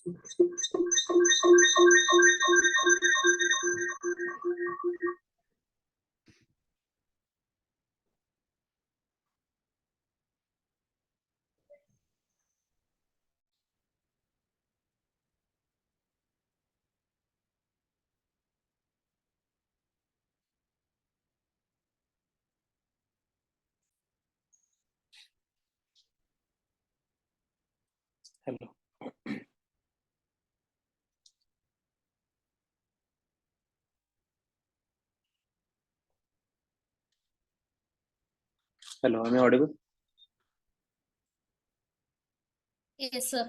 Hello. Hello, am I audible? Yes, sir.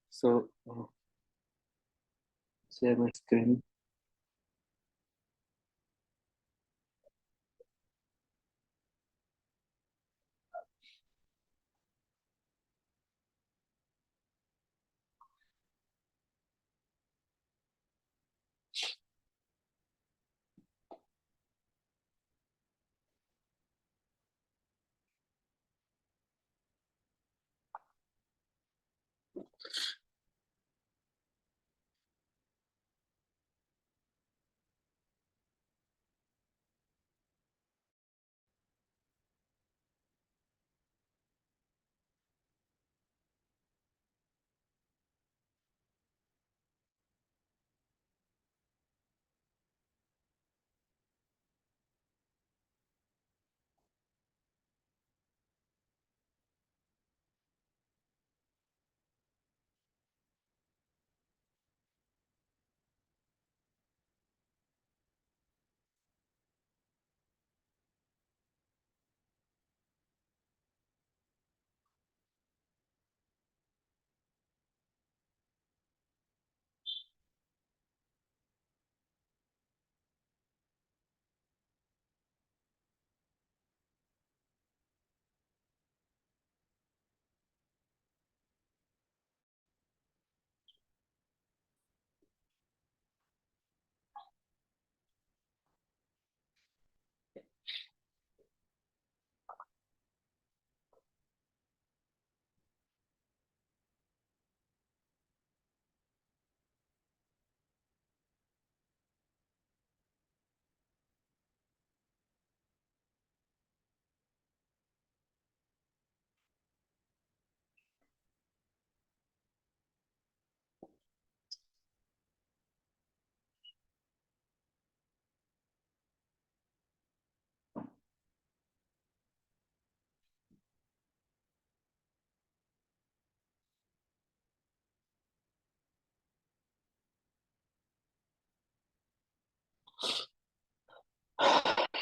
So, share my screen.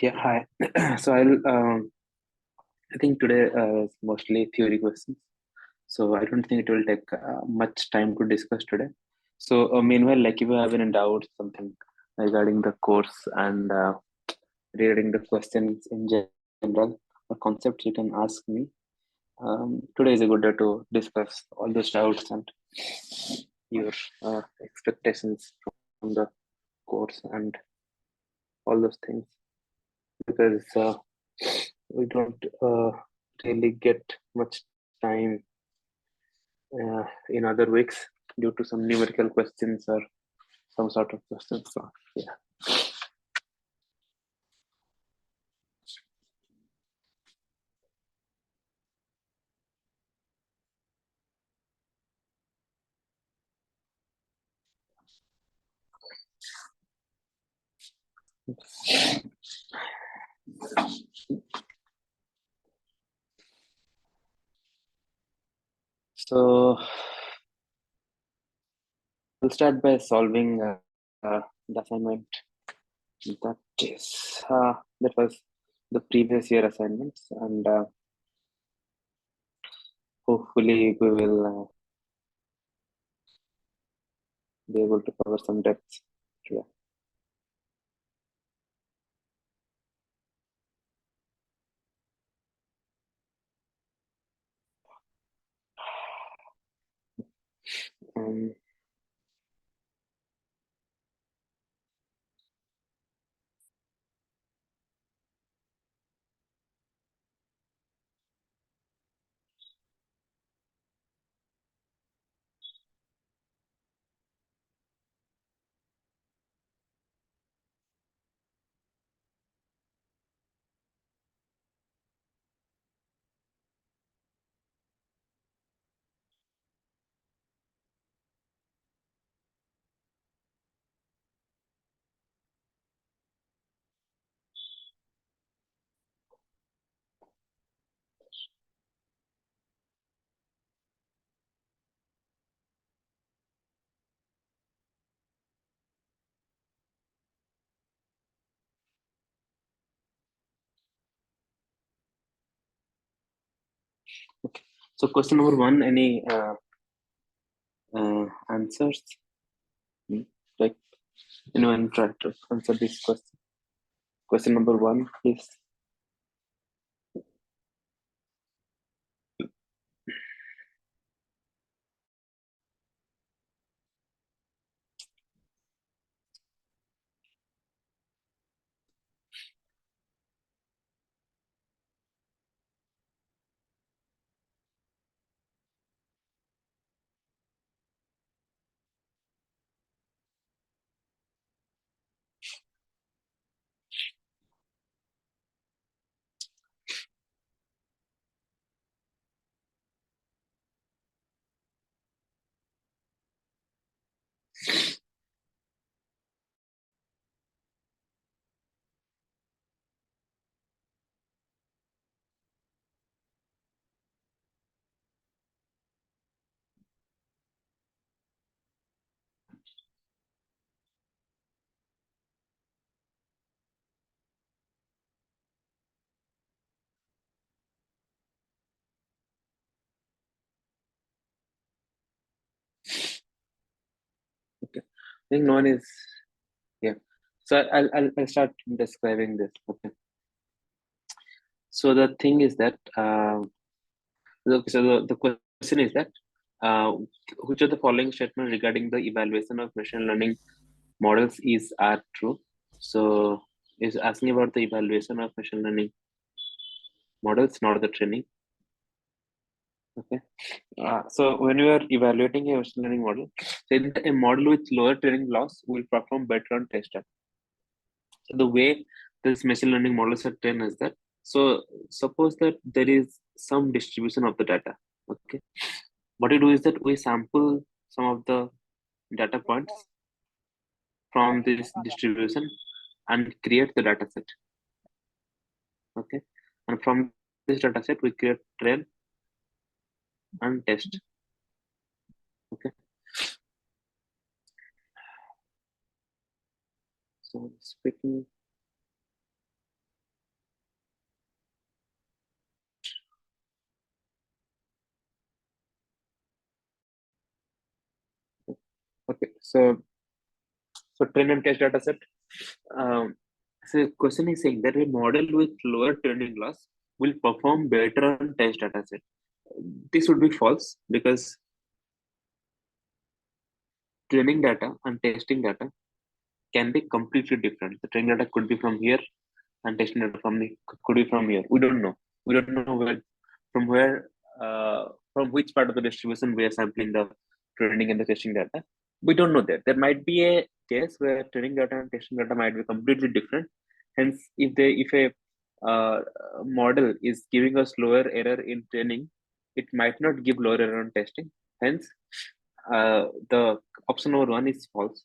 Yeah, hi. So I think today is mostly theory questions. So I don't think it will take much time to discuss today. So meanwhile, like if you have any doubts, something regarding the course and regarding the questions in general or concepts, you can ask me. Today is a good day to discuss all those doubts and your expectations from the course and all those things, because we don't really get much time in other weeks due to some numerical questions or some sort of questions. So yeah. So we'll start by solving the assignment that is that was the previous year assignments, and hopefully we will be able to cover some depth. Yeah. Um, okay. So question number one, any answers? Like anyone try to answer this question? Question number one, please. Okay. I think no one is. Yeah. So I'll start describing this. Okay. So the thing is that the question is that uh, which of the following statement regarding the evaluation of machine learning models is are true? So is asking about the evaluation of machine learning models, not the training. Okay. So when you are evaluating a machine learning model, say that a model with lower training loss will perform better on test data. So the way this machine learning models are trained is that, so suppose that there is some distribution of the data. Okay. What we do is that we sample some of the data points from this distribution and create the data set. Okay. And from this data set, we create train and test. Okay. So speaking. Okay. So train and test data set. So the question is saying that a model with lower training loss will perform better on test data set. This would be false because, training data and testing data can be completely different. The training data could be from here and testing data could be from here. We don't know. We don't know from where from which part of the distribution we are sampling the training and the testing data. We don't know that. There might be a case where training data and testing data might be completely different. Hence, if a model is giving us lower error in training, it might not give lower error on testing. Hence, the option number one is false.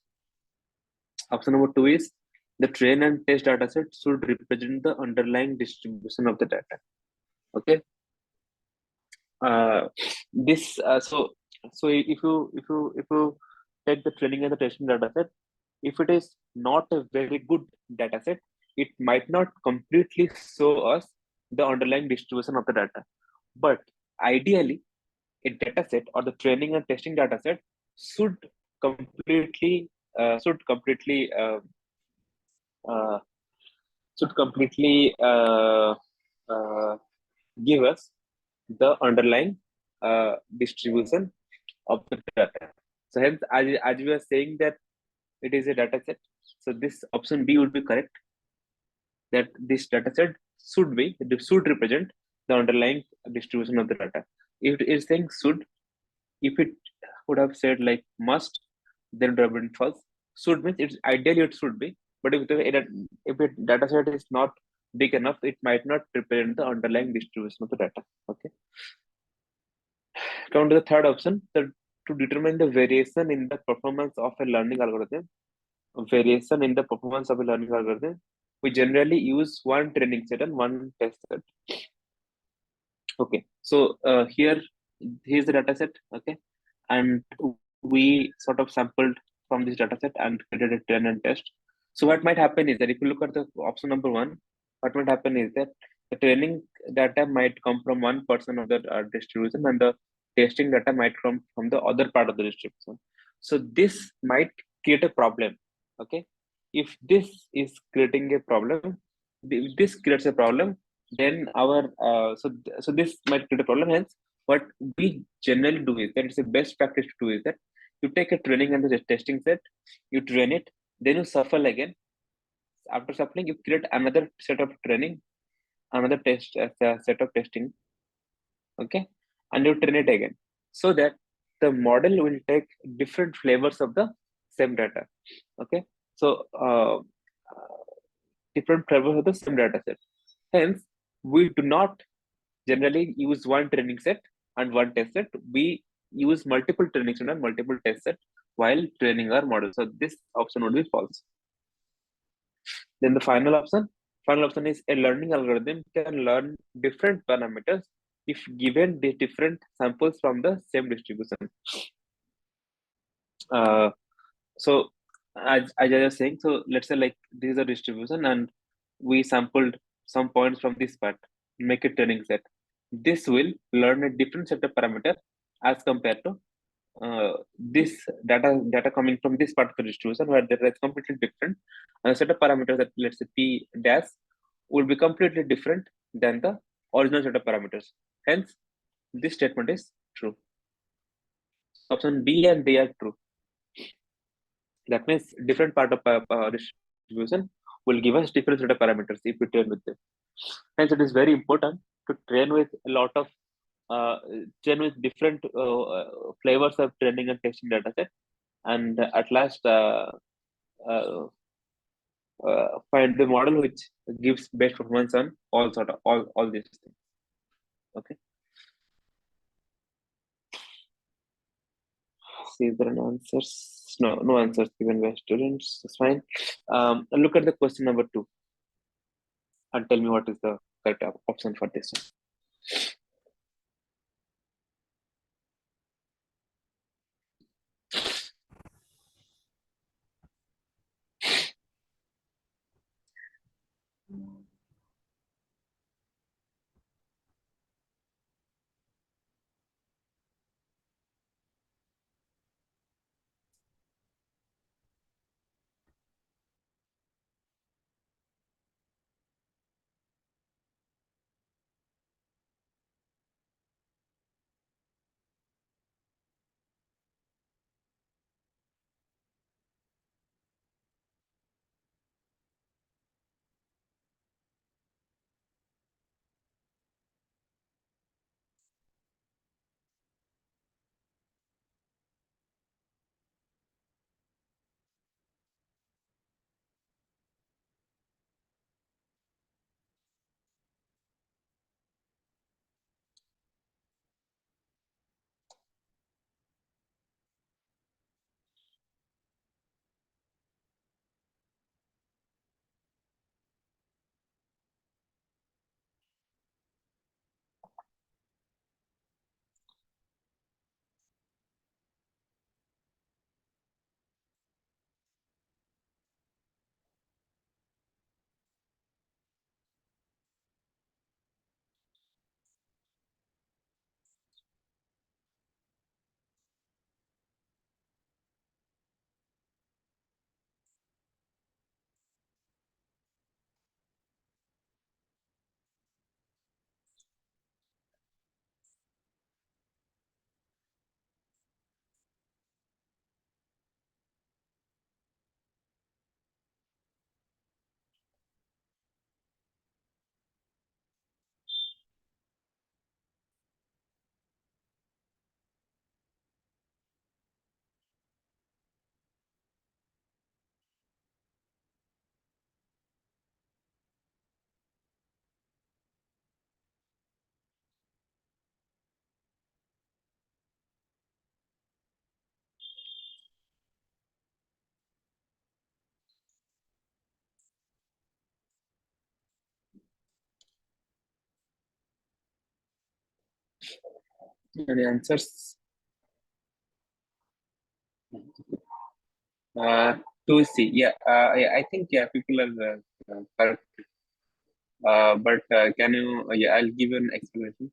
Option number two is the train and test dataset should represent the underlying distribution of the data. Okay. This so if you take the training and the testing dataset, if it is not a very good dataset, it might not completely show us the underlying distribution of the data. But ideally, a dataset or the training and testing dataset should completely uh, should completely uh, uh, should completely give us the underlying distribution of the data. So hence, as we are saying that it is a data set, so this option B would be correct. That this data set should represent the underlying distribution of the data. If it is saying should, if it would have said like must, then it would have been false. Should means it's ideally it should be, but if a data set is not big enough, it might not represent the underlying distribution of the data. Okay. Come to the third option, to determine the variation in the performance of a learning algorithm. Variation in the performance of a learning algorithm, we generally use one training set and one test set. Okay, so here's the data set. Okay, and we sort of sampled from this data set and created a train and test. So what might happen is that if you look at the option number one, what might happen is that the training data might come from one person of the distribution, and the testing data might come from the other part of the distribution. So this might create a problem. Okay, if this is creating a problem, if this creates a problem, then so this might create a problem. Hence, what we generally do is that it's the best practice to do is that you take a training and the testing set, you train it, then you shuffle again. After shuffling, you create another set of training, another test set of testing. Okay, and you train it again, so that the model will take different flavors of the same data. Okay, so different flavors of the same data set. Hence, we do not generally use one training set and one test set. We use multiple training set and multiple test set while training our model. So this option would be false. Then the final option is a learning algorithm can learn different parameters if given the different samples from the same distribution. Uh, so as I was saying, so let's say like this is a distribution and we sampled some points from this part, make a training set. This will learn a different set of parameter as compared to this data coming from this part of the distribution where there is completely different set of parameters that let's say p dash will be completely different than the original set of parameters. Hence, this statement is true. Option B and D are true. That means different part of distribution will give us different set of parameters if we train with them. Hence, it is very important to train with a lot of train with different flavors of training and testing data set, and at last uh, find the model which gives best performance on all these things. Okay. See if there are no answers. No answers given by students. That's fine. Look at the question number 2 and tell me what is the correct option for this one. Any answers? Uh, to see, yeah, I think yeah, people are correct. But can you? Yeah, I'll give you an explanation.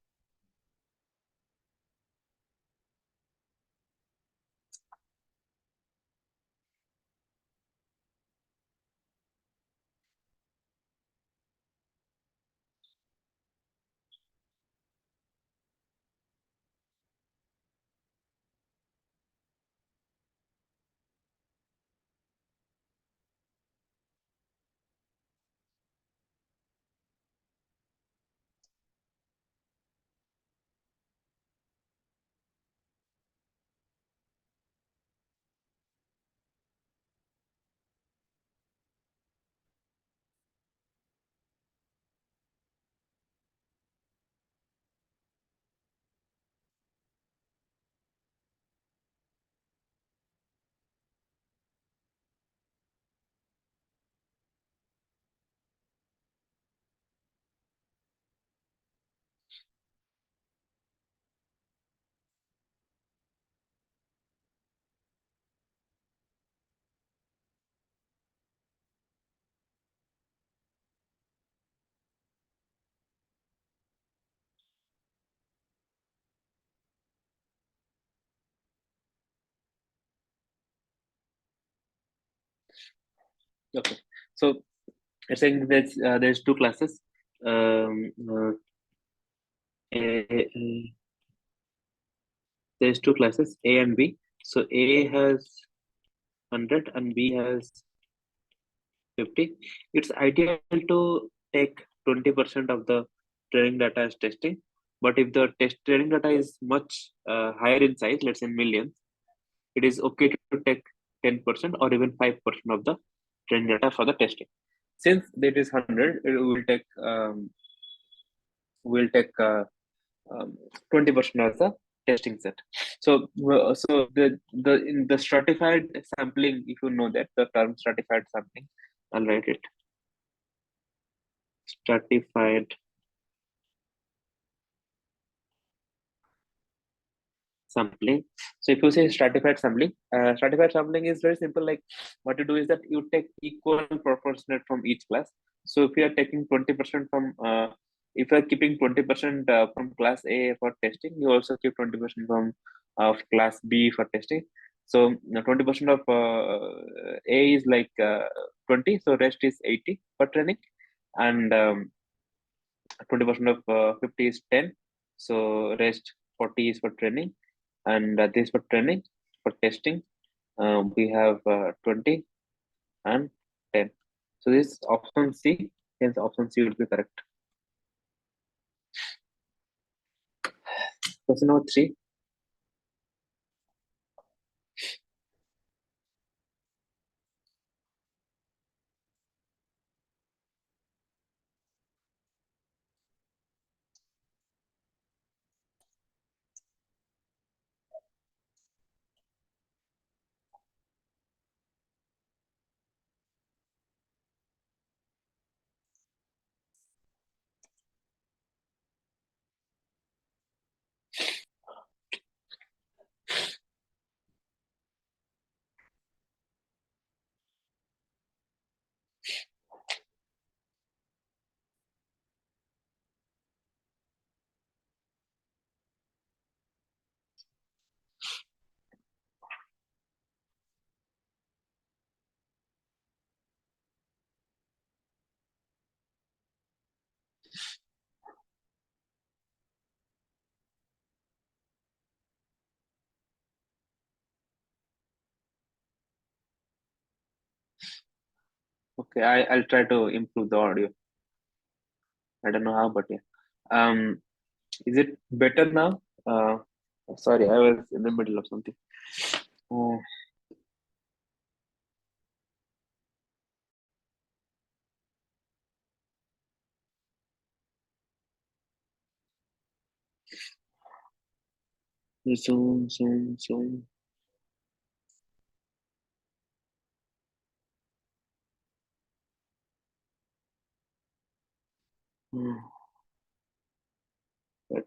Okay, so you're saying that there's two classes. Um, uh, there's two classes, A and B. So A has 100 and B has 50. It's ideal to take 20% of the training data as testing. But if the test training data is much higher in size, let's say millions, it is okay to take 10% or even 5% of the training data for the testing. Since that is 100, it will take 20% of the testing set. So, so the in the stratified sampling, if you know that the term stratified sampling, I'll write it. Stratified sampling. So if you say stratified sampling is very simple. Like what you do is that you take equal proportionate from each class. So if you are taking 20% from, if you are keeping 20% from class A for testing, you also keep 20% from of class B for testing. So 20% of A is like 20, so rest is 80 for training, and 20% of 50 is 10, so rest 40 is for training, and this for training. For testing, we have 20 and 10. So this is option C, hence option C would be correct. Question number 3. Okay, I'll try to improve the audio. I don't know how, but yeah. Um, is it better now? Sorry, I was in the middle of something. Oh, zoom. Hmm, but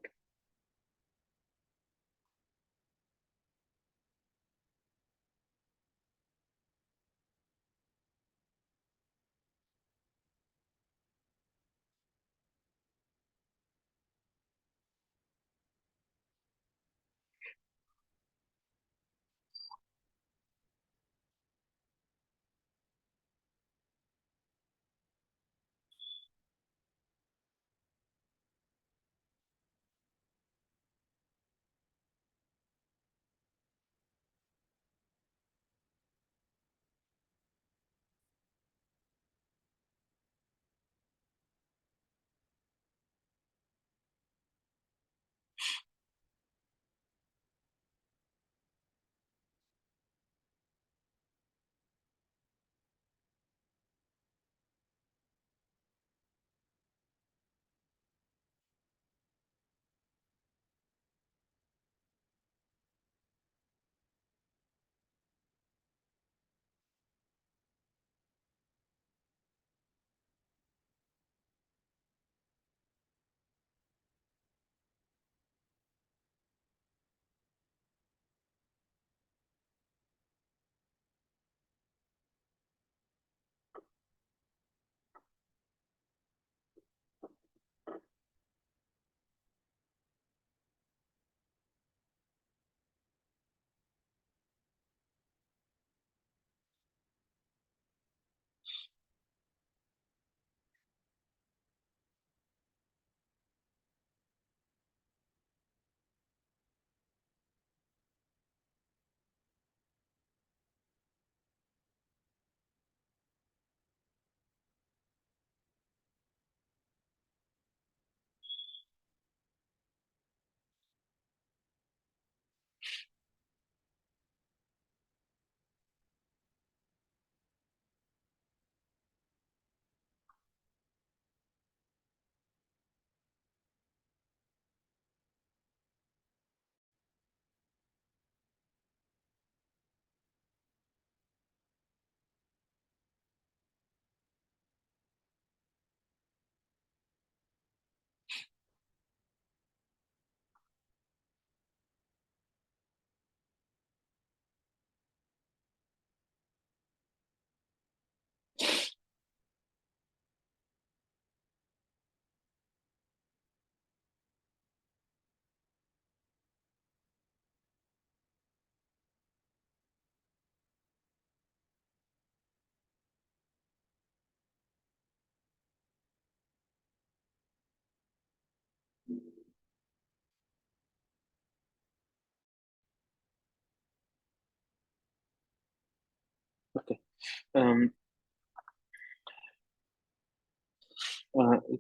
Um,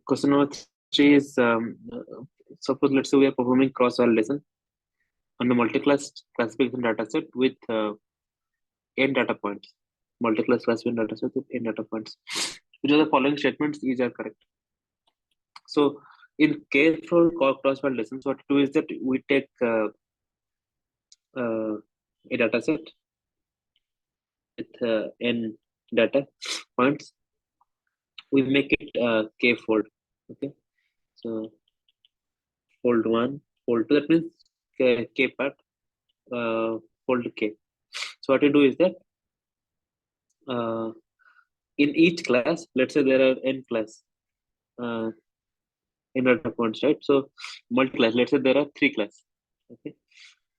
Question number three is suppose let's say we are performing cross validation on the multi-class classification dataset with n data points. Multi-class classification dataset with n data points. Which of the following statements is are correct? So in careful cross validation, what we do is that we take a dataset with n data points. We make it k-fold. Okay, so fold 1, fold 2. That means k part, fold k. So what you do is that in each class, let's say there are n class uh, in data points, right? So multi-class. Let's say there are 3 class. Okay.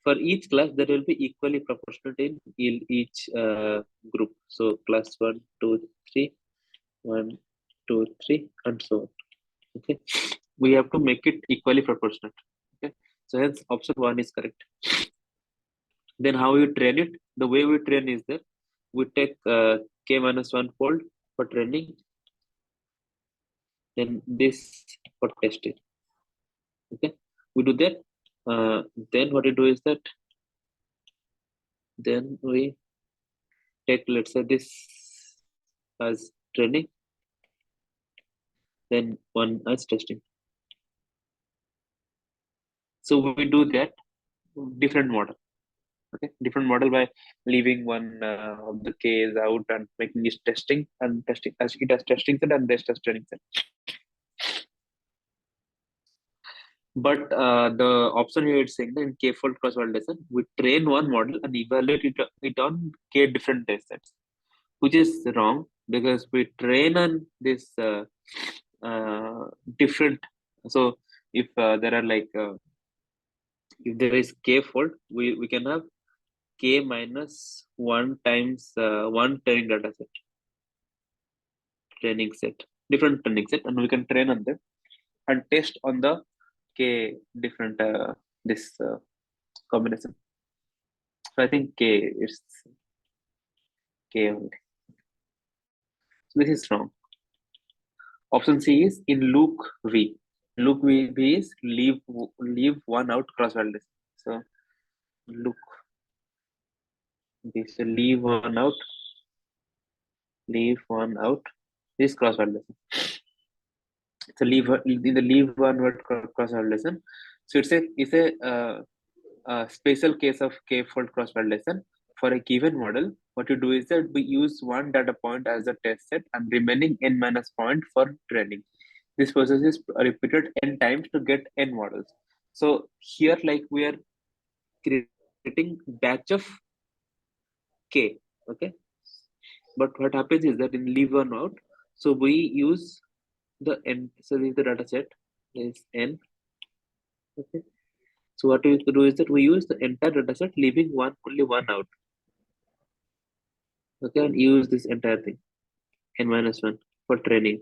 For each class, there will be equally proportionate in each group. So class 1, 2, 3, 1, 2, 3, and so on. Okay. We have to make it equally proportionate. Okay. So hence option 1 is correct. Then how you train it? The way we train is that we take k minus 1 fold for training, then this for testing. Okay, we do that. Then what we do is that then we take, let's say, this as training, then one as testing. So we do that different model. Okay, different model by leaving one of the K's out and making this testing and testing as it as testing set and this as training set. But the option here is saying that in k-fold cross validation, we train one model and evaluate it on k different test sets, which is wrong because we train on this uh, different. So if there are like if there is k-fold, we can have k minus 1 times 1 training set, different training set, and we can train on them and test on the k different this combination. So I think k is k only. So this is wrong. Option C is in loop V. Loop V is leave one out cross validation. So loop V. So leave one out is cross validation. So in the leave one word cross validation. So it's a special case of k-fold cross validation. For a given model, what you do is that we use one data point as a test set and remaining n minus point for training. This process is repeated n times to get n models. So here, like we are creating batch of k. Okay, but what happens is that in leave one out, so we use the n. So this is the data set is n. Okay, so what we do is that we use the entire data set, leaving only one out. Okay, and use this entire thing n minus 1 for training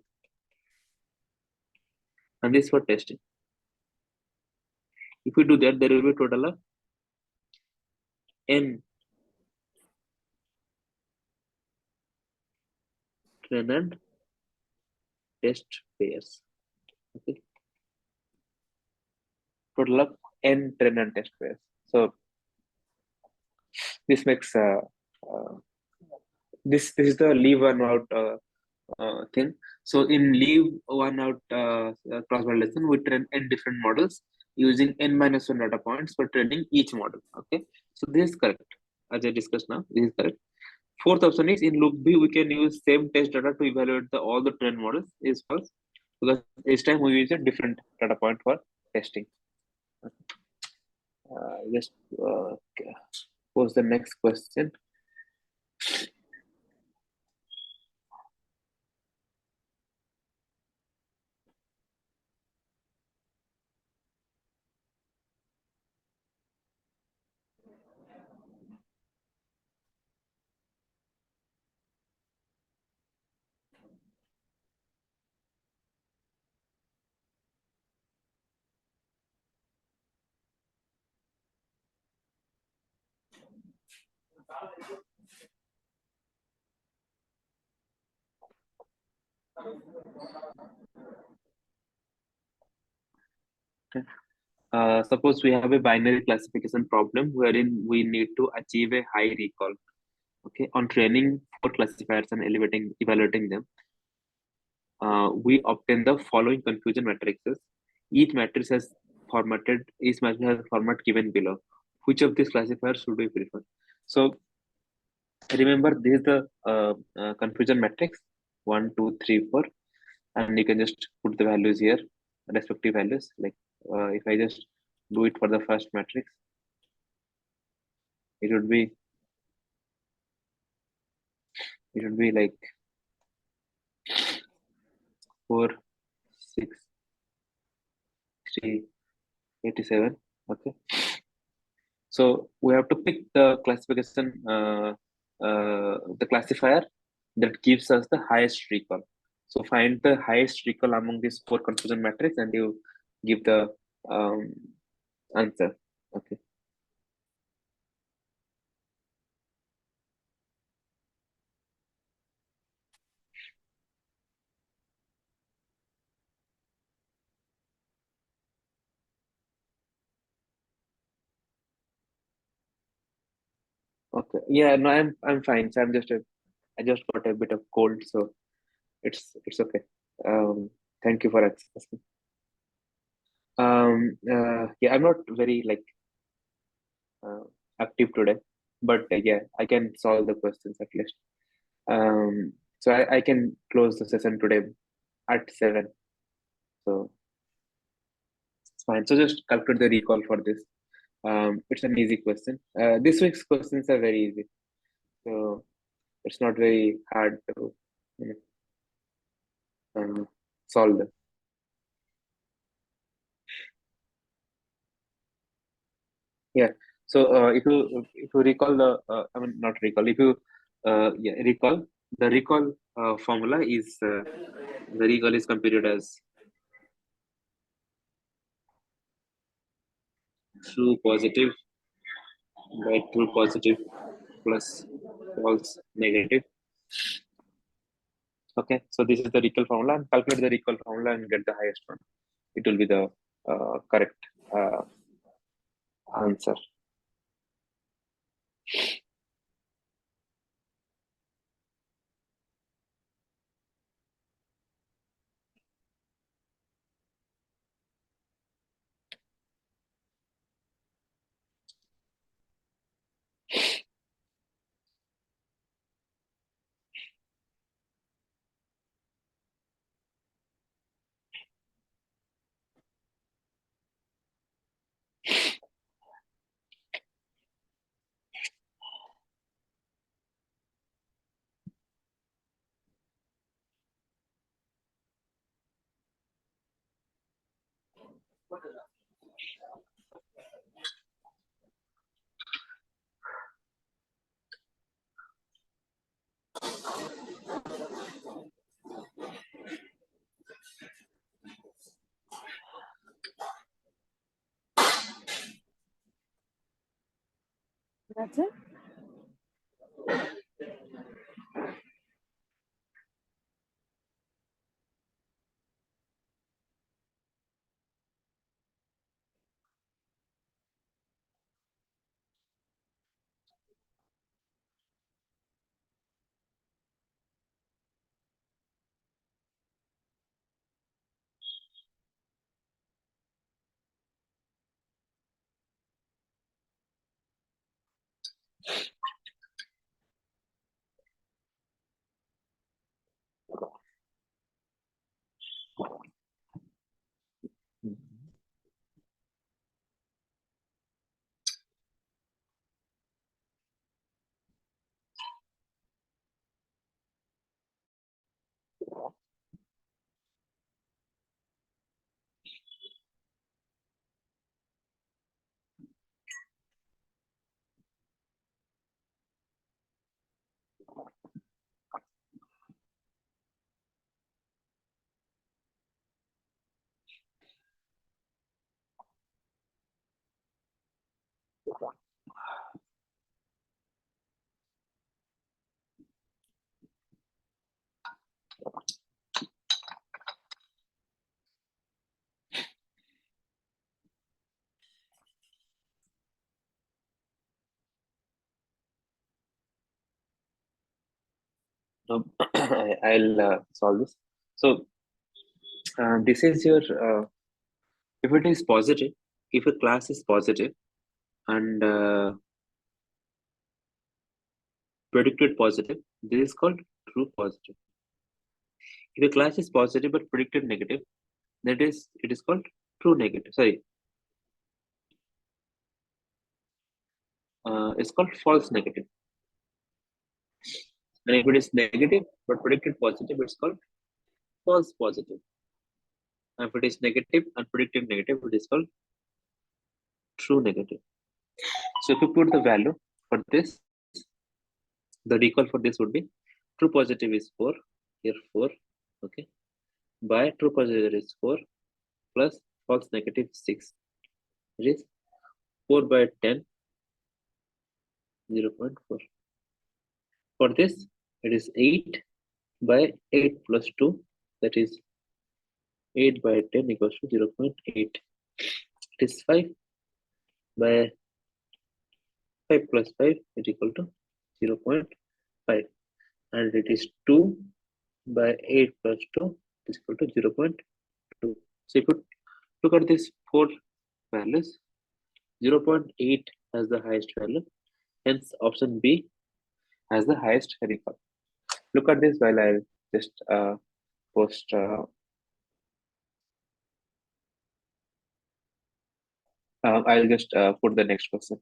and this for testing. If we do that, there will be a total of n train and test pairs. Okay, total of n train and test pairs. So this makes this is the leave one out thing. So in leave one out cross validation, we train n different models using n minus 1 data points for training each model. Okay, so this is correct. As I discussed now, this is correct. Fourth option is in loop B, we can use same test data to evaluate all the trained models is false because each time we use a different data point for testing. Just pose the next question. Okay. Suppose we have a binary classification problem wherein we need to achieve a high recall. Okay, on training four classifiers and evaluating them, we obtain the following confusion matrices. Each matrix has each matrix has a format given below. Which of these classifiers should we prefer? So remember, this is the confusion matrix 1, 2, 3, 4, and you can just put the values here, respective values. Like if I just do it for the first matrix, it would be like 4, 6, 3, 87. Okay, so we have to pick the the classifier that gives us the highest recall. So find the highest recall among these four confusion matrix, and you give the um, answer. Okay. Okay. Yeah. No, I'm fine. So I just got a bit of cold, so it's okay. Thank you for asking. Yeah, I'm not very like uh, active today, but yeah, I can solve the questions at least. So I can close the session today at 7. So it's fine. So just calculate the recall for this. It's an easy question. This week's questions are very easy, so it's not very hard to you solve them. Yeah. So if you recall I mean not recall, if you yeah recall the recall formula is the recall is computed as true positive by true positive plus false negative. Okay, so this is the recall formula, and calculate the recall formula and get the highest one. It will be the correct uh, answer. That's it. I'll solve this. So this is your if it is positive, if a class is positive and predicted positive, this is called true positive. If a class is positive but predicted negative, that is it is called true negative. Sorry, it's called false negative. And if it is negative but predicted positive, it's called false positive. And if it is negative and predicted negative, it is called true negative. So if you put the value for this, the recall for this would be true positive is 4, here 4, okay, by true positive is 4 plus false negative 6, it is 4 by 10, 0.4. For this, it is 8 by 8 plus 2, that is 8 by 10 equals to 0.8. It is 5 by 5 plus 5 is equal to 0.5. And it is 2 by 8 plus 2 is equal to 0.2. So if you look at these four values, 0.8 has the highest value, hence option B has the highest recall. Look at this while I just post I'll just put the next question.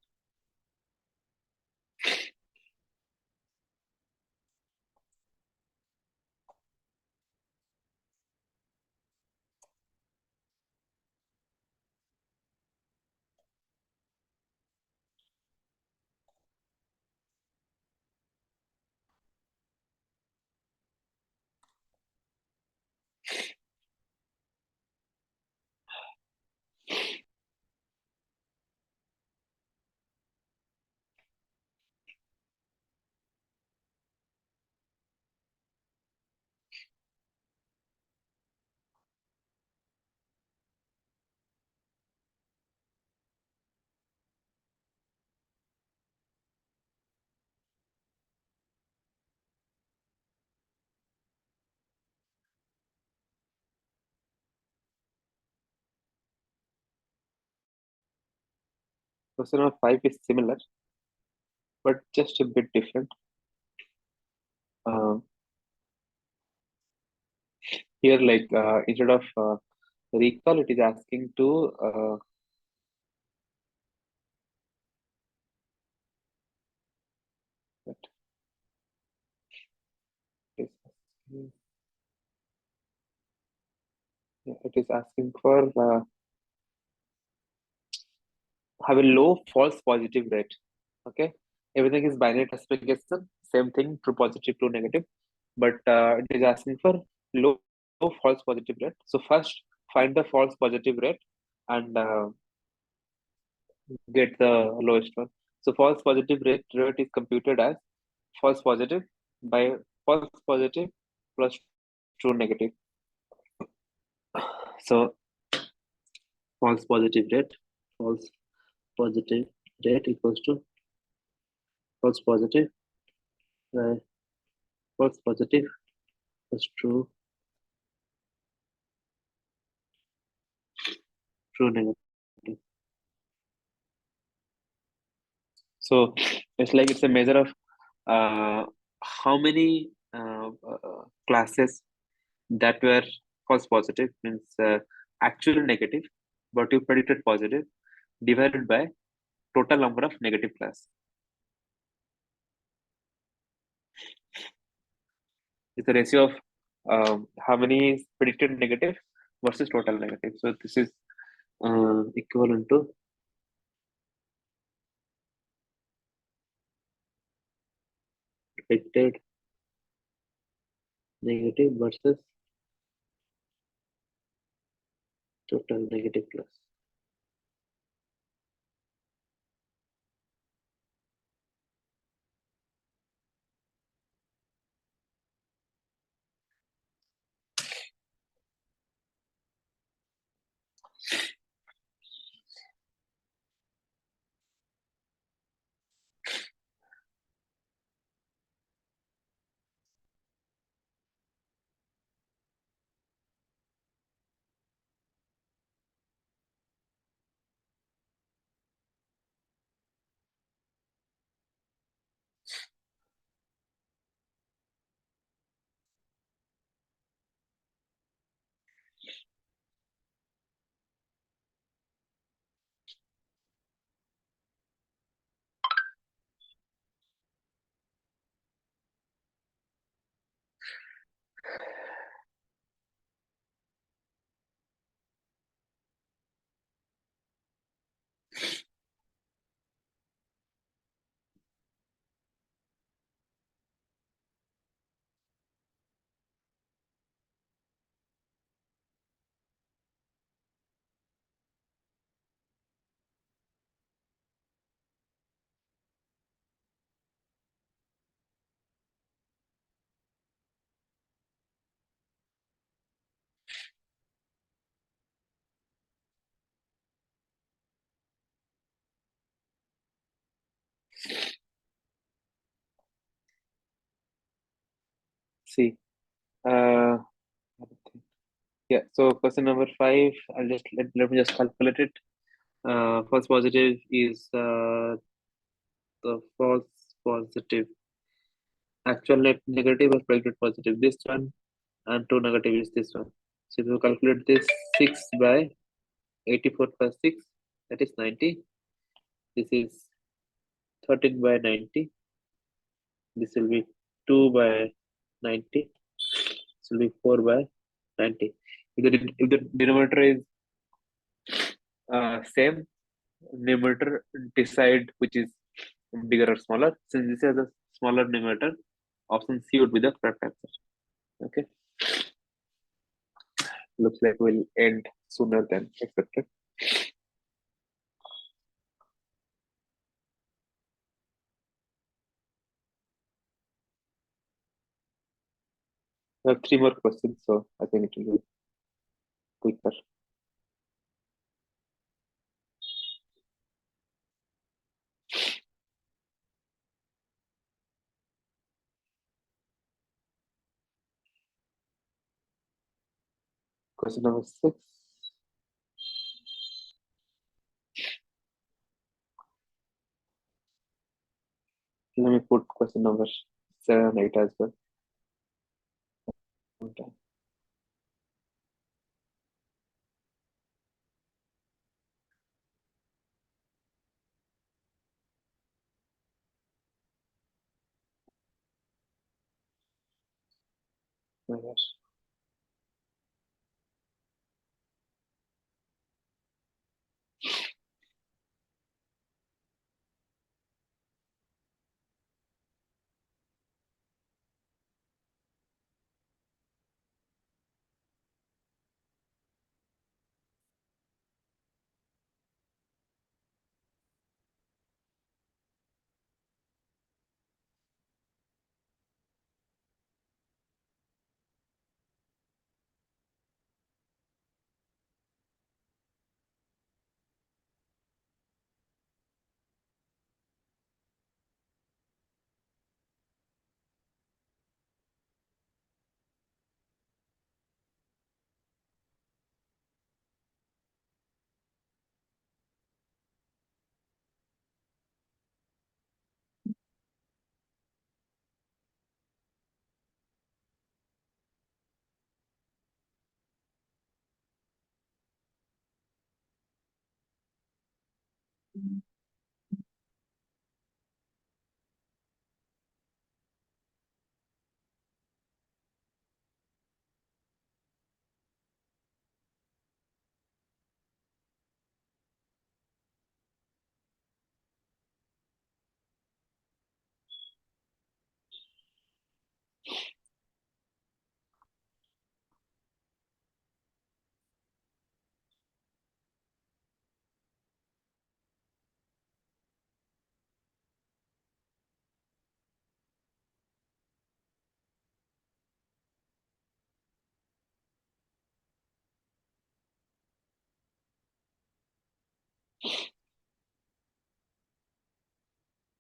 Question number 5 is similar, but just a bit different. Here, like instead of recall, it is asking to what is asking- yeah, it is asking for have a low false positive rate. Okay, everything is binary classification, same thing, true positive, true negative, but it is asking for low false positive rate. So first find the false positive rate and get the lowest one. So false positive rate is computed as false positive by false positive plus true negative. So false positive rate equals to false positive by false positive plus true negative. So it's like it's a measure of how many classes that were false positive, means actually negative, but you predicted positive, divided by total number of negative class. It's the ratio of how many is predicted negative versus total negative. So this is equivalent to predicted negative versus total negative class. see. Uh, yeah. So question number 5. I'll just let me just calculate it. False positive is the false positive. Actual net negative or predicted positive. This one and true negative is this one. So if you calculate this 6 by 84 plus 6, that is 90. This is 13 by 90. This will be 2 by 90. This will be 4 by 90. If the denominator is same, numerator decide which is bigger or smaller. Since this is a smaller numerator, option C would be the correct answer. Okay. Looks like we'll end sooner than expected. We have 3 more questions, so I think it will be quicker. Question number 6. Let me put question number 7 and 8 as well. Okay. My gosh.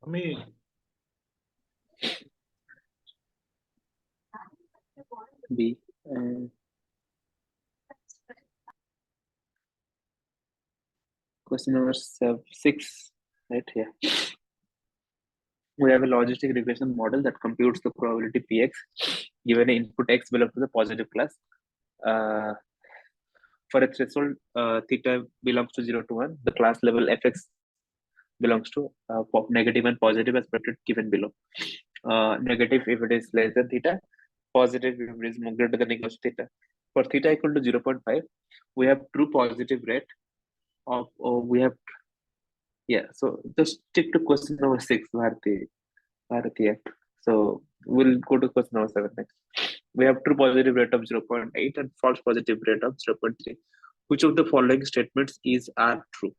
Me. B. Question number 6. Right here. We have a logistic regression model that computes the probability px given an input x belongs to the positive class. For a threshold theta belongs to 0 to 1, the class level fx belongs to negative and positive as given below. Negative if it is less than theta, positive if it is greater than equals to theta. For theta equal to 0.5, we have true positive rate of, so just stick to question number 6, Bharati. So we'll go to question number 7 next. We have true positive rate of 0.8 and false positive rate of 0.3. Which of the following statements are true?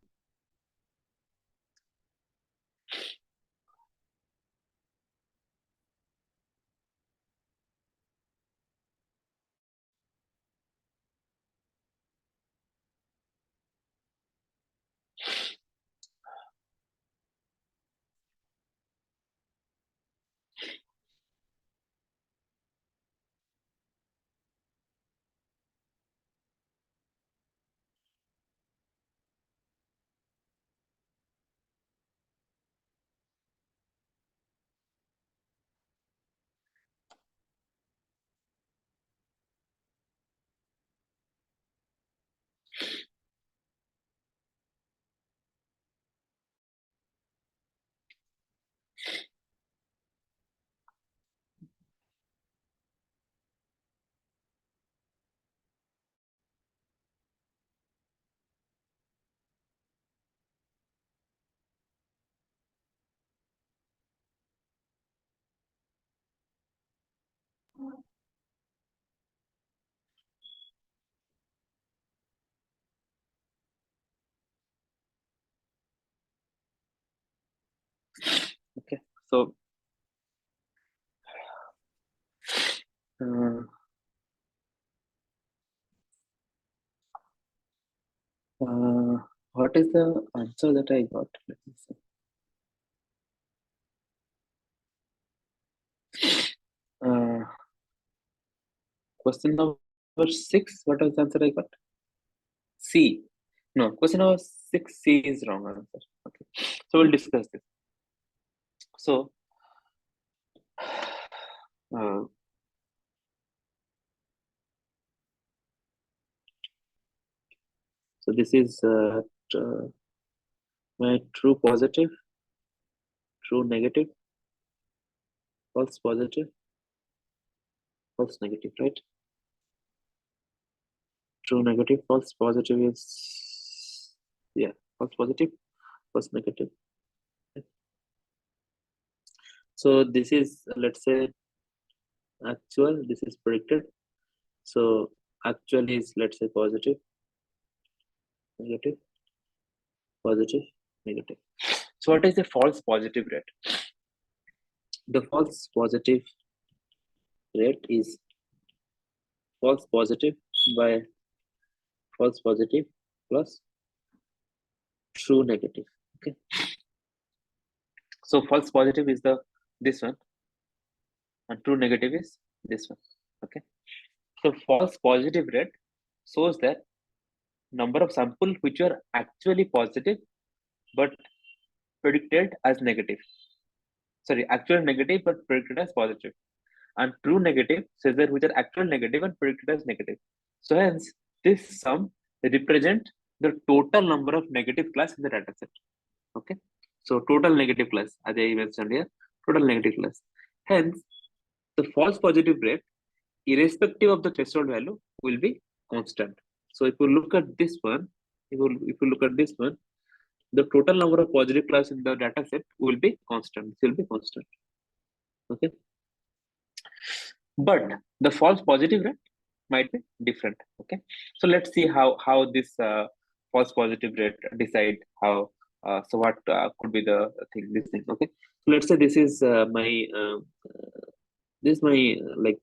So what is the answer that I got? Let me see. Question number 6. What was the answer I got? C. No, question number 6. C is wrong answer. Okay, so we'll discuss this. So, so this is my true positive, true negative, false positive, false negative, right? True negative, false positive is, yeah, false positive, false negative. So this is, let's say, actual, this is predicted. So actual is, let's say, positive, negative, positive, negative. So what is the false positive rate? The false positive rate is false positive by false positive plus true negative. Okay. So false positive is this one, and true negative is this one. Okay. So false positive rate shows that number of samples which are actually positive but predicted as negative. Sorry, actual negative but predicted as positive. And true negative says that which are actual negative and predicted as negative. So hence, this sum represent the total number of negative class in the data set. Okay. So total negative class, as I mentioned here, total negative class. Hence, the false positive rate, irrespective of the threshold value, will be constant. So if you look at this one, if you look at this one, the total number of positive class in the data set will be constant. It will be constant. Okay. But the false positive rate might be different. Okay. So let's see how this false positive rate decide how. So what could be the thing? This thing. Okay. So let's say this is my like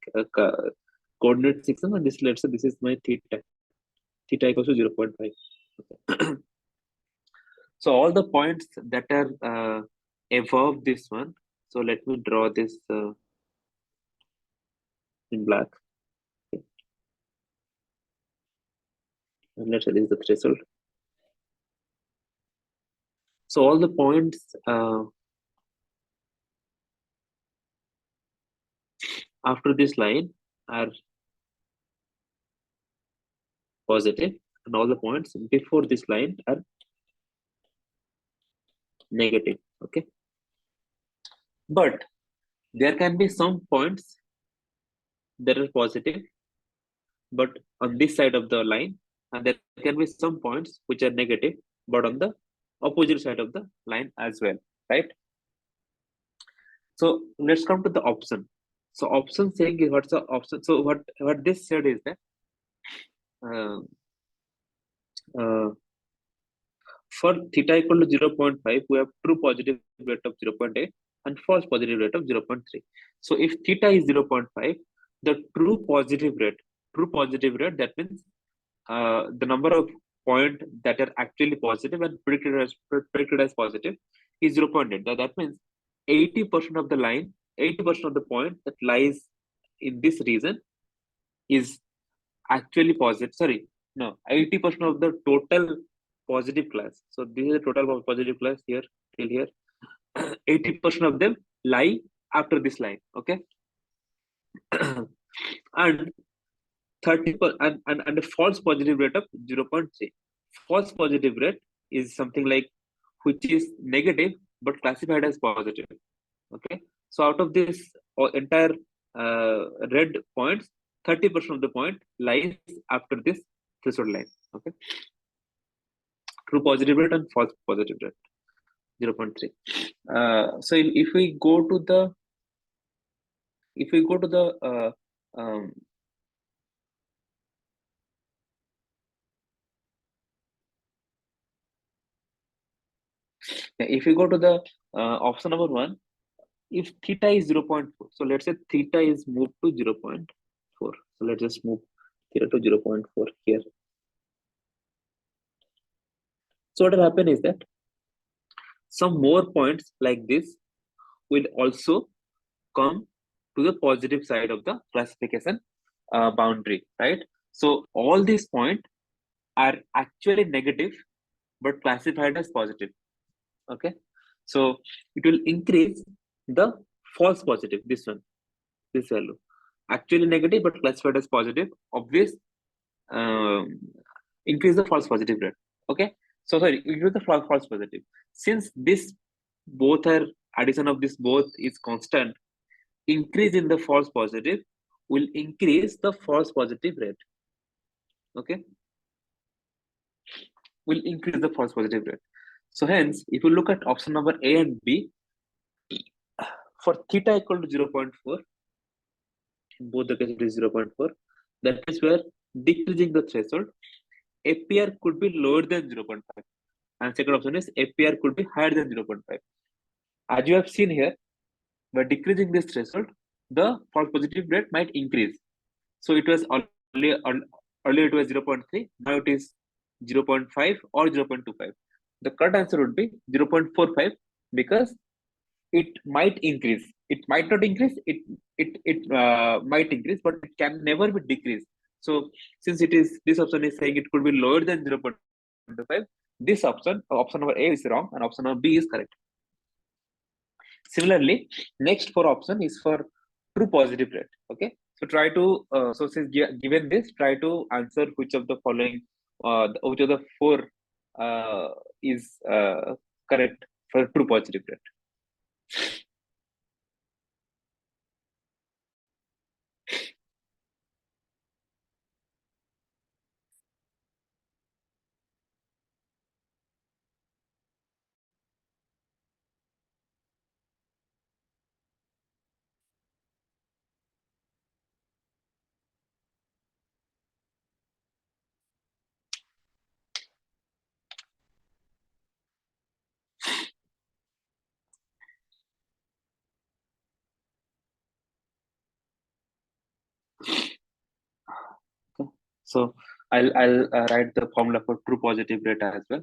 coordinate system, and this, let's say this is my theta. Theta equals to 0.5. Okay. So all the points that are above this one. So let me draw this in black. Okay. And let's say this is the threshold. So all the points after this line are positive, and all the points before this line are negative. Okay. But there can be some points that are positive, but on this side of the line, and there can be some points which are negative, but on the opposite side of the line as well, right? So let's come to the option. So option saying is, what's the option? So what this said is that for theta equal to 0.5, we have true positive rate of 0.8 and false positive rate of 0.3. So if theta is 0.5, the true positive rate, that means the number of points that are actually positive and predicted as positive is 0.8. That means 80% of the line, 80% of the point that lies in this region is actually positive. Sorry, no, 80% of the total positive class. So this is the total positive class here till here. 80% of them lie after this line. Okay. And 30 and a false positive rate of 0.3. False positive rate is something like which is negative but classified as positive. Okay. So out of this entire red points, 30% of the point lies after this threshold line. Okay. True positive rate and false positive rate, 0.3. So if we go to the if we go to the option number 1, if theta is 0.4, so let's say theta is moved to 0.4. So let's just move theta to 0.4 here. So what will happen is that some more points like this will also come to the positive side of the classification boundary, right? So all these points are actually negative but classified as positive. Okay, so it will increase the false positive, this one, this value, actually negative but classified as positive, obvious, um, increase the false positive rate. Okay, so sorry, increase the false positive. Since this both are addition of this both is constant, increase in the false positive will increase the false positive rate. Okay, will increase the false positive rate. So hence, if you look at option number A and B, for theta equal to 0.4, in both the cases it is 0.4, that is where decreasing the threshold, APR could be lower than 0.5. And second option is APR could be higher than 0.5. As you have seen here, by decreasing this threshold, the false positive rate might increase. So it was earlier it was 0.3, now it is 0.5 or 0.25. The correct answer would be 0.45 because it might increase. It might not increase. It might increase, but it can never be decreased. So since it is this option is saying it could be lower than 0.25, this option number A is wrong and option number B is correct. Similarly, next for option is for true positive rate. Okay, so try to so since given this, try to answer which of the following, which of the four is correct for true positive rate. Okay. So I'll write the formula for true positive rate as well.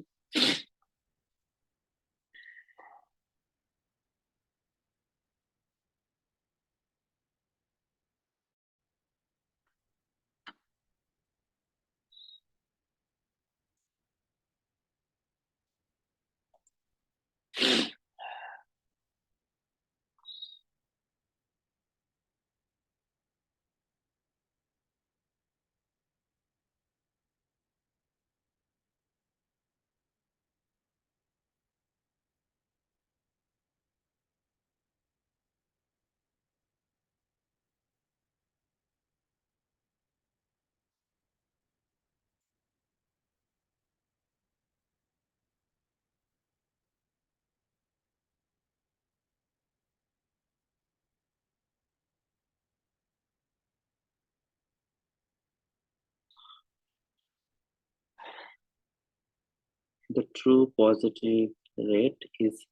The true positive rate is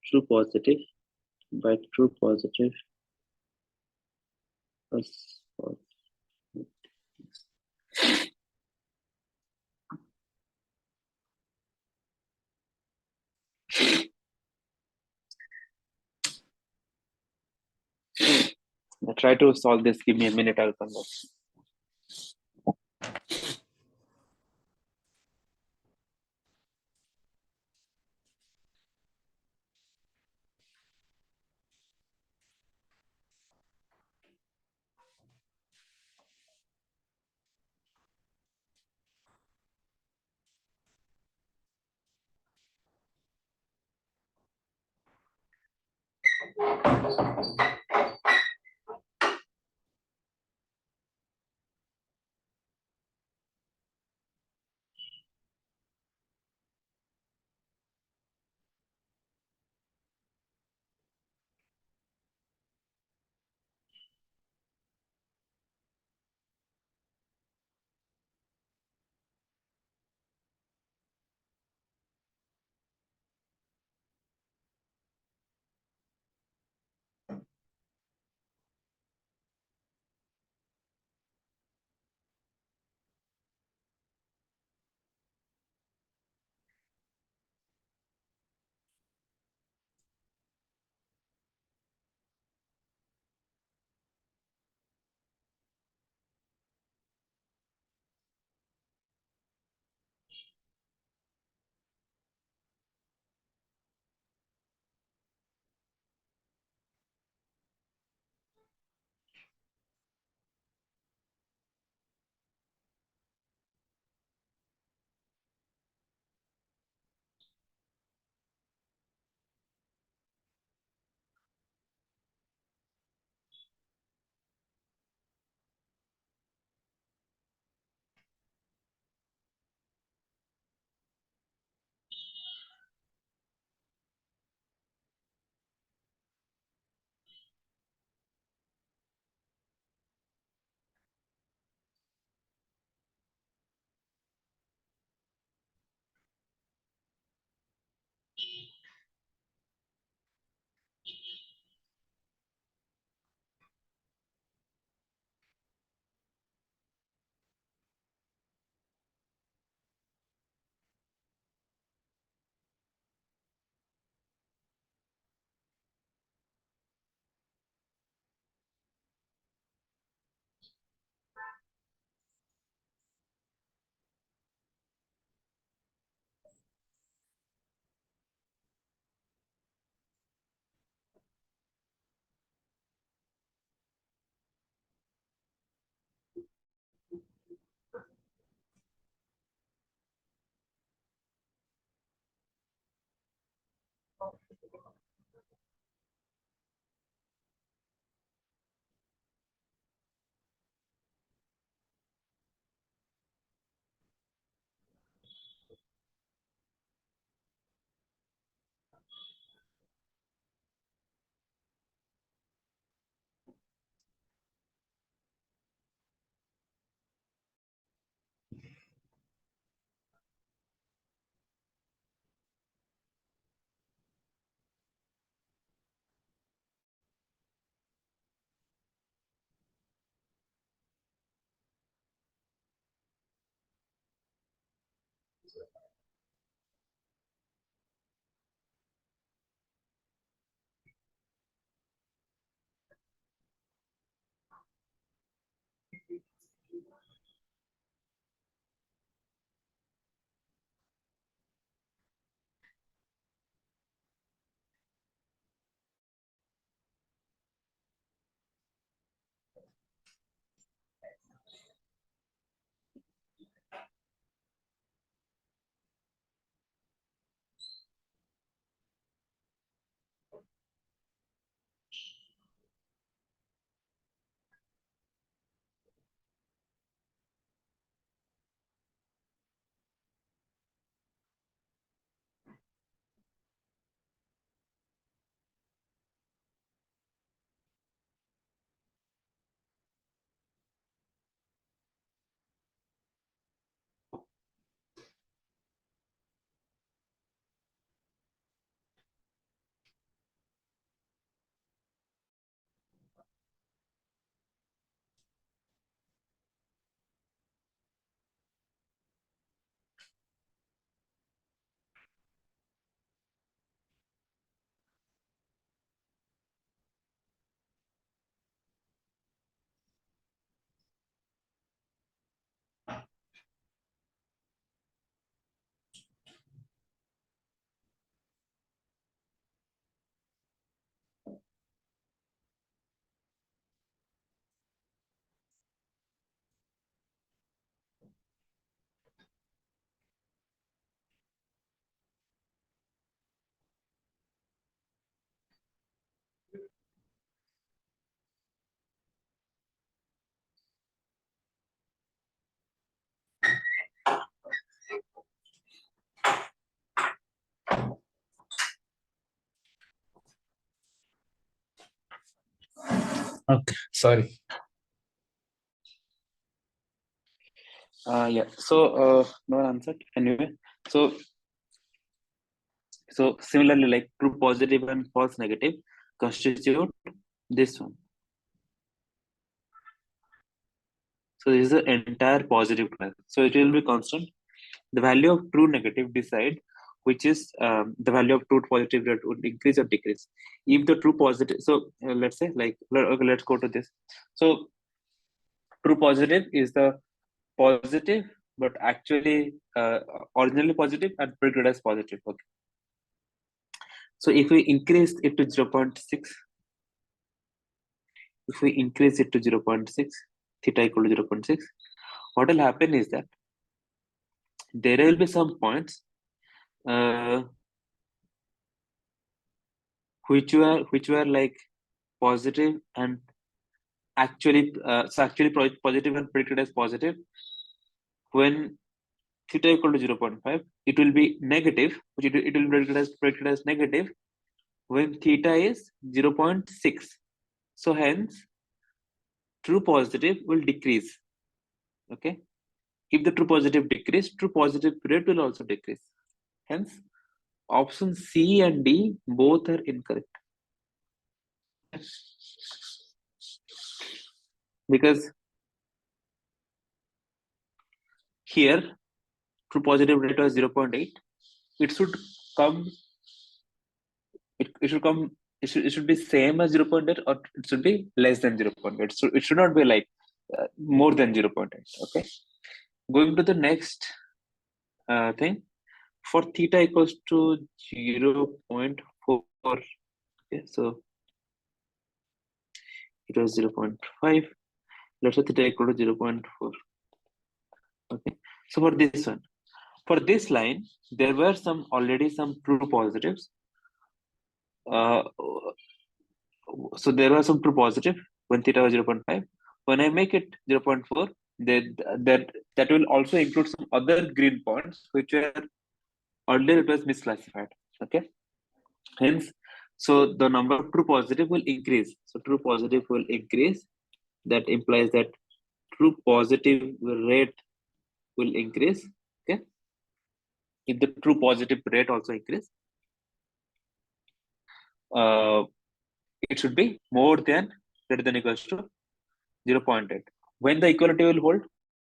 true positive by true positive plus positive. I try to solve this. Give me a minute. I'll come back. Okay, sorry. Yeah. So no one answered anyway. So similarly, like true positive and false negative constitute this one. So this is the entire positive class. So it will be constant. The value of true negative decide which is the value of true positive that would increase or decrease. If the true positive, so let's say like okay, let's go to this. So true positive is the positive, but actually originally positive and predicted as positive. Okay. So if we increase it to 0.6, if we increase it to 0.6, theta equal to 0.6, what will happen is that there will be some points which were like positive and actually positive and predicted as positive. When theta equal to 0.5, it will be negative, which it will be predicted as negative when theta is 0.6. So hence true positive will decrease. Okay. If the true positive decrease, true positive rate will also decrease. Hence, option C and D both are incorrect. Because here, true positive rate was 0.8. It should come, it should come, it should be same as 0.8 or it should be less than 0.8. So it should not be like more than 0.8. Okay. Going to the next thing. For theta equals to 0.4. Okay, so it was 0.5. Let's say theta equal to 0.4. Okay, so for this line, there were already some true positives. So there were some true positive when theta was 0.5. When I make it 0.4, that will also include some other green points which were earlier it was misclassified. Okay, hence, so the number of true positive will increase. So true positive will increase. That implies that true positive rate will increase. Okay, if the true positive rate also increase, it should be more than greater than equals to 0.8. When the equality will hold,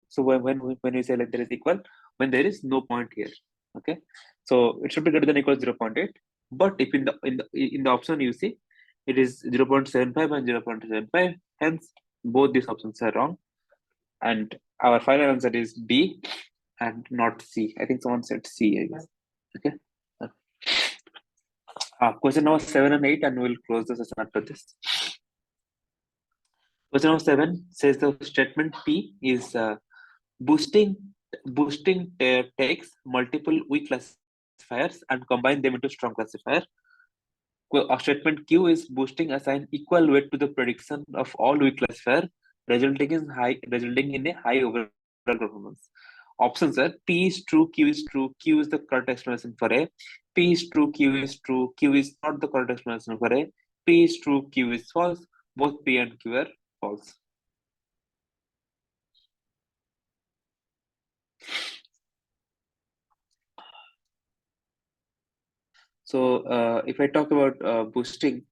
so when we say like there is equal, when there is no point here. Okay, so it should be greater than or equal to 0.8. But if in the option you see, it is 0.75 and 0.75. Hence, both these options are wrong, and our final answer is B and not C. I think someone said C, I guess. Okay. Question number 7 and 8, and we'll close the session after this. Question number 7 says the statement P is boosting takes multiple weak classifiers and combine them into strong classifier. Statement Q is boosting assign equal weight to the prediction of all weak classifier, resulting in a high overall performance. Options are P is true, Q is true, Q is the correct explanation for A, P is true, Q is true, Q is not the correct explanation for A, P is true, Q is false. Both P and Q are false. So if I talk about boosting,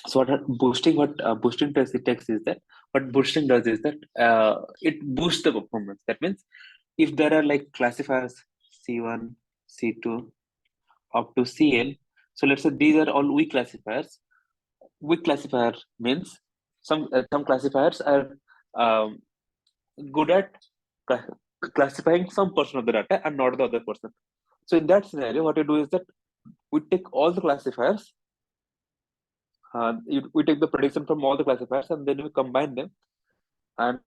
so what boosting does is that what boosting does is that it boosts the performance. That means if there are like classifiers C1, C2 up to Cn, so let's say these are all weak classifiers. Weak classifier means some classifiers are good at classifying some portion of the data and not the other portion. So in that scenario, what you do is that we take all the classifiers, we take the prediction from all the classifiers, and then we combine them and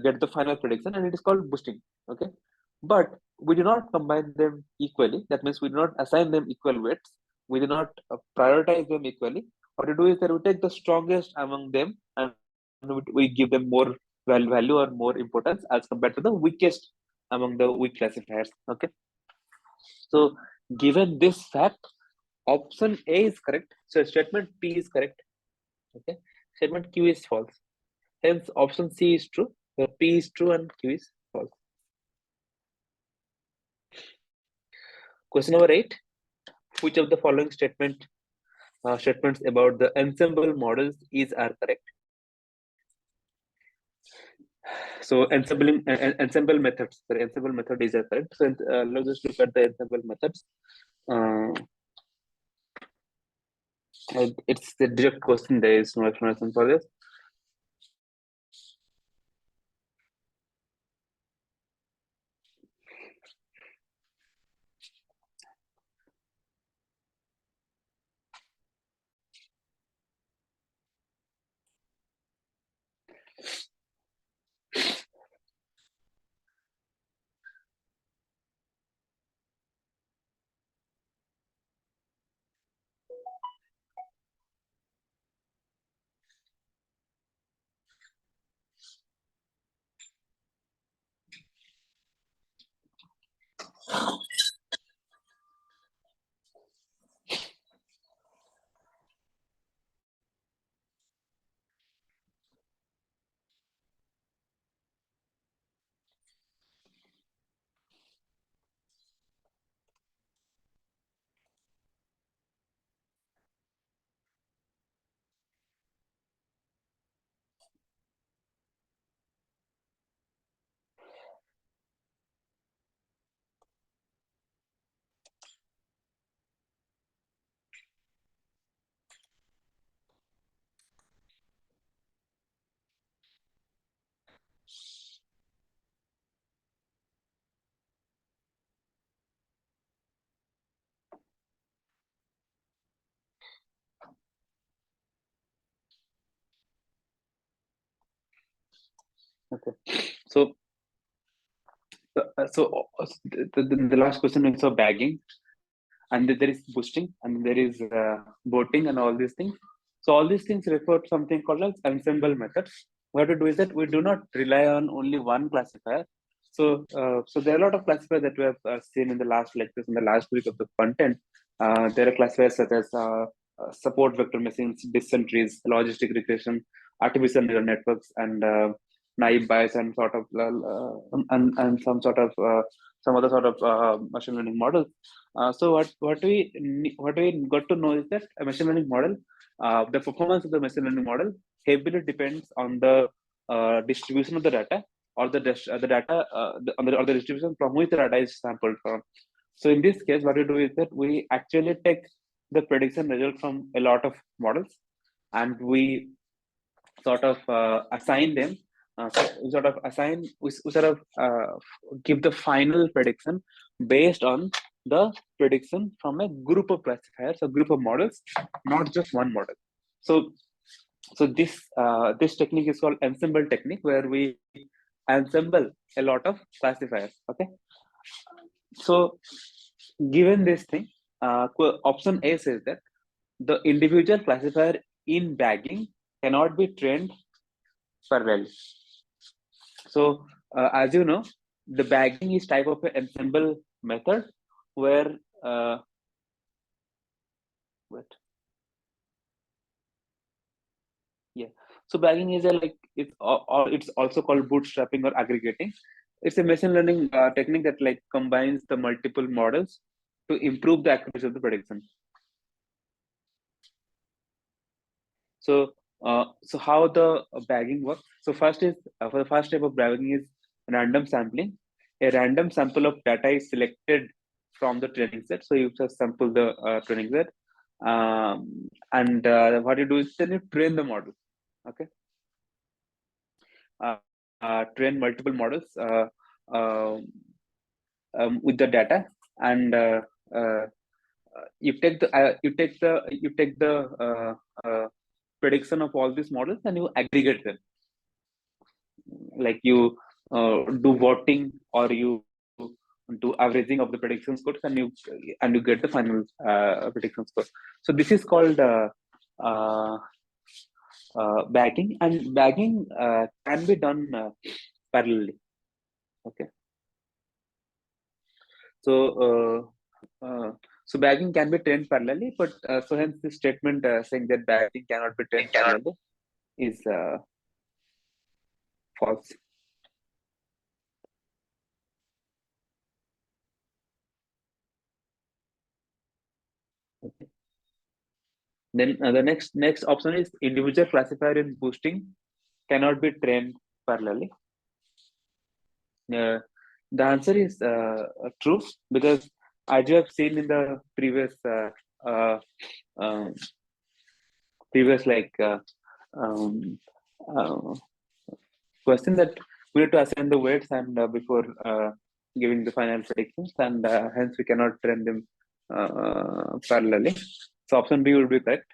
get the final prediction, and it is called boosting. Okay, but we do not combine them equally. That means we do not assign them equal weights. We do not prioritize them equally. What we do is that we take the strongest among them and we give them more value or more importance as compared to the weakest among the weak classifiers. Okay, so given this fact, option A is correct. So statement P is correct. Okay, statement Q is false. Hence, option C is true. So P is true and Q is false. Question number 8. Which of the following statements about the ensemble models are correct? So ensemble methods. The ensemble method is correct. So let's just look at the ensemble methods. It's the direct question. There is no explanation for this. Okay, so the last question is of bagging, and there is boosting, and there is voting, and all these things. So all these things refer to something called as ensemble methods. What to do is that we do not rely on only one classifier. So there are a lot of classifiers that we have seen in the last lectures, in the last week of the content. There are classifiers such as support vector machines, decision trees, logistic regression, artificial neural networks, and naive Bayes and sort of and some sort of some other sort of machine learning models. So what we got to know is that a machine learning model, the performance of the machine learning model heavily depends on the distribution of the data, or the data or the distribution from which the data is sampled from. So in this case, what we do is that we actually take the prediction result from a lot of models, and we sort of assign them. We sort of give the final prediction based on the prediction from a group of classifiers, a group of models, not just one model. So this technique is called ensemble technique, where we ensemble a lot of classifiers. Okay. So given this thing, option A says that the individual classifier in bagging cannot be trained parallelly. So as you know, the bagging is type of an ensemble method where so bagging is it's also called bootstrapping or aggregating. It's a machine learning technique that combines the multiple models to improve the accuracy of the prediction. So how the bagging works? So first is for the first type of bagging is random sampling. A random sample of data is selected from the training set. So you just sample the training set, and what you do is then you train the model. Okay. Train multiple models with the data, and you take the prediction of all these models and you aggregate them. Like you do voting, or you do averaging of the prediction scores, and you get the final prediction score. So this is called bagging, and bagging can be done parallelly. Okay. So bagging can be trained parallelly, but so hence the statement saying that bagging cannot be trained parallelly is false. Okay. Then the next option is individual classifier in boosting cannot be trained parallelly. The answer is true, because as you have seen in the previous question, that we have to assign the weights and before giving the final predictions, and hence we cannot train them parallelly. So option B would be correct.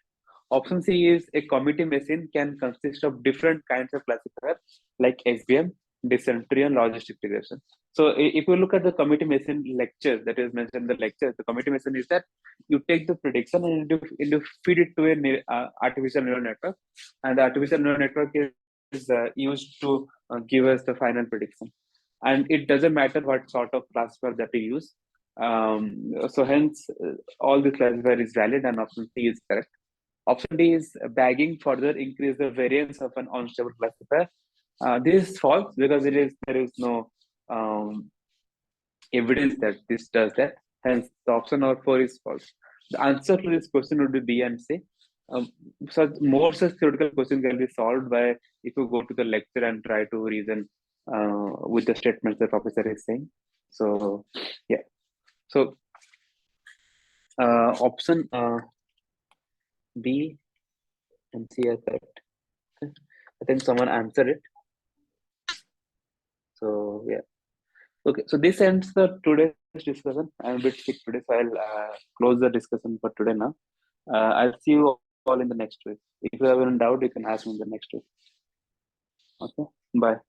Option C is a committee machine can consist of different kinds of classifiers like SVM, dysentery, and logistic regression. So if you look at the committee machine lecture that is mentioned in the lecture, the committee machine is that you take the prediction and you feed it to a artificial neural network, and the artificial neural network is used to give us the final prediction. And it doesn't matter what sort of classifier that you use. So hence all the classifier is valid, and option C is correct. Option D is bagging further increase the variance of an unstable classifier. This is false, because there is no evidence that this does that. Hence, the option number 4 is false. The answer to this question would be B and C. So more such theoretical questions can be solved by if you go to the lecture and try to reason with the statements the professor is saying. So yeah. So option B and C are correct. Okay. I think someone answered it. So yeah. Okay. So this ends the today's discussion. I'm a bit sick today, so I'll close the discussion for today now. I'll see you all in the next week. If you have any doubt, you can ask me in the next week. Okay. Bye.